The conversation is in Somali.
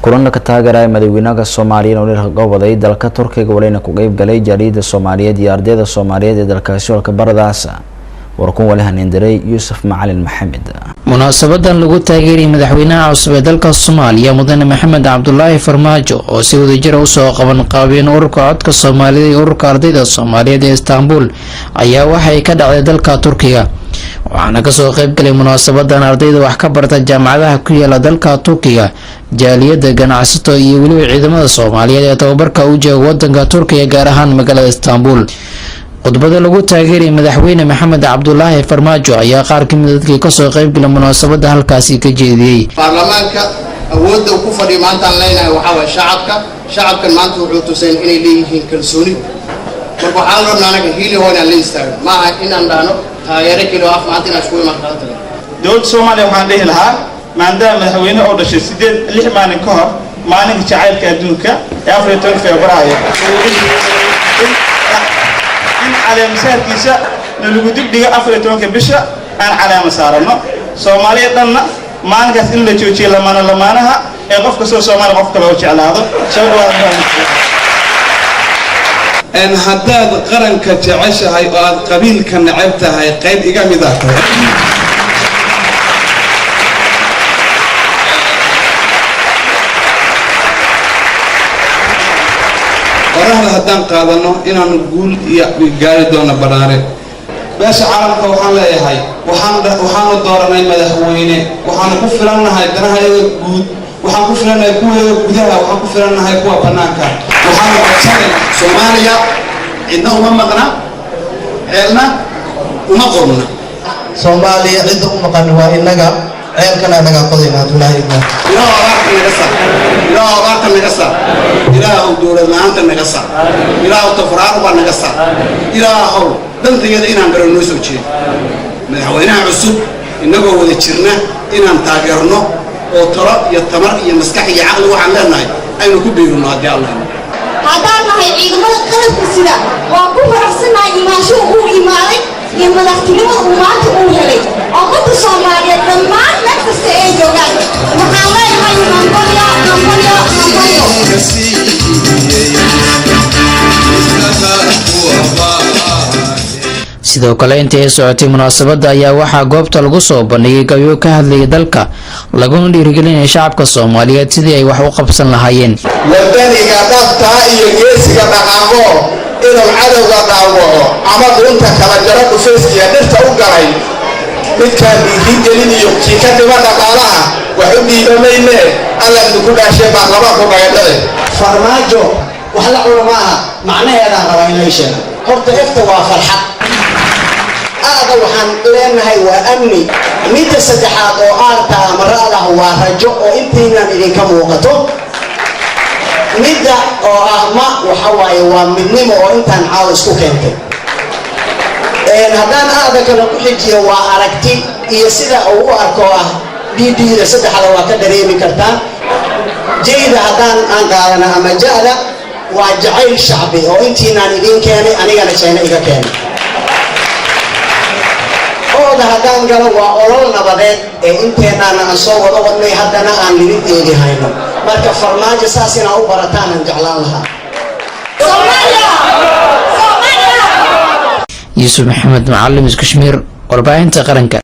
kulan ka taageeraya madaxweynaha Soomaaliya oo go'aaday dalka Turkiga walina ku qayb galay jariida Soomaaliyeed iyo ardayda Soomaaliyeed ee dalkaasi oo ka baradaas warkun walahan indiray Yuusuf Macalin Maxamed munaasabadan lagu taageeray madaxweynaha cusub ee dalka Soomaaliya mudane Maxamed Cabdullaahi Farmaajo oo si wadajir ah u soo qaban qaabeen ururka codka Soomaaliyeed iyo ururka ardayda Soomaaliyeed ee Istanbul ayaa waxay ka dhacday dalka Turkiga waxaana ka soo qayb galay munaasabadan ardayda wax ka barta jaamacadaha ku yaala dalka Turkiga jaaliyada ganacsato iyo waliba ciidamada Soomaaliyeed ee tababarka u jooga wadanka Turkiga gaar ahaan magaalada Istanbul khudbada lagu taageeray madaxweyne Maxamed Cabdullaahi Farmaajo ayaa qaar ka mid ah dadkii ka soo qayb galay munaasabada halkaasi ka jeediyay baarlamaanka awoodda ku fadhiyo maanta aan leenahay waxa way shacabkan maanta wuxuu tusay inay leeyihiin kalsooni marka waxaan rabnaa anaga hiili hoona la istaago ma aha in aan dhaano taageero kilo af maanta inaan isku imaan karto dowladda Soomaaliya waxaan dhihi lahaa maadaama madaxweyne oo dhashay 6 maalin ka hor maalinka jacaylka adduunka ee 14 Febraayo على مسار كيسة نلقودك دقة أفريقيا كبشة أنا على مسارنا سومالية دنا ما نقص إلا تشوشي لما نها يقف كسر سومالي قف كلوش على هذا شو إن حداد قرن كتعيش هاي قبيل كان عبته هاي قيد إجامي ذاك وراه هدان قادنو إن نقول يقال دونا برانه بس عالم كوحان لا يهاي وحان الدورنا المدحوينه وحان كفرنا هاي درنا هاي جود وحان كفرنا كوه جودها وحان كفرنا هاي كوه بنانكا وحان كفرنا Soomaaliya إنه ما مقنا علنا وما قرنا Soomaaliya cidda u maqan waa inaga ceelkana naga qodayna Abdullaahi إلى أبارك النجسة إلى دولة الآن النجسة إلى التفرار والنجسة إلى هول دم تجد إن عن قرن نوسو شيء من حوالينا عصب إنه هو ذكرنا إن عن تاجرنا وترى يتمر يمسكح يعقل وعن لنا أي نكبرنا هذا الله هذا ما هي عيدنا قلب السلا وأقول رأسنا إيمان شو هو إيمانك يوم نختلف وما تقول لي أقول الصومالية لما نفس الجوال محاولة هاي منقوليا sidoo kale intii ay socotay munaasabada ayaa waxaa goobta lagu soo bandhigay gabayo ka hadlayay dalka laguna dhiirigelinaya shacabka Soomaaliyeed sidii ay wax u qabsan lahaayeen wadaniga dhabta iyo geesiga dhaqaaqo inuu cadawga dhaawaco ama dunta kala jaro dhufaysiga dhirta u galay midkaan dhiirigelin iyo kii ka dhiba dhaqaalaha wax u dhiibamayne alla ku dhaashay baa laba ku dhagay Farmaajo wax la culamaha macnaheeda rabaa in la sheego horta ifta waa farxad هذا وحن لأن هاي وأمني ميت السجحات أو أرتا مرة هو رجع وإنتينا من كم وقته ميت أو أهما وحواي ومني ما وإنتن عاوز كوكنت إن هذا كنا كحجي وأركتي يصير أو أركوه بيدي السجح على وقت دريمي كرتان جيد هذا أنقارنا أما جاء وجعل شعبي وإنتينا من كاني أنا جالس شيء إذا كان هذا قالوا وأولنا بدأت إنتنا نسوي وضعنا هذانا عن ليدي هاينا مركب فرماج ساسنا أو برتان جعلانها يوسف محمد معلم كشمير 40 قرنك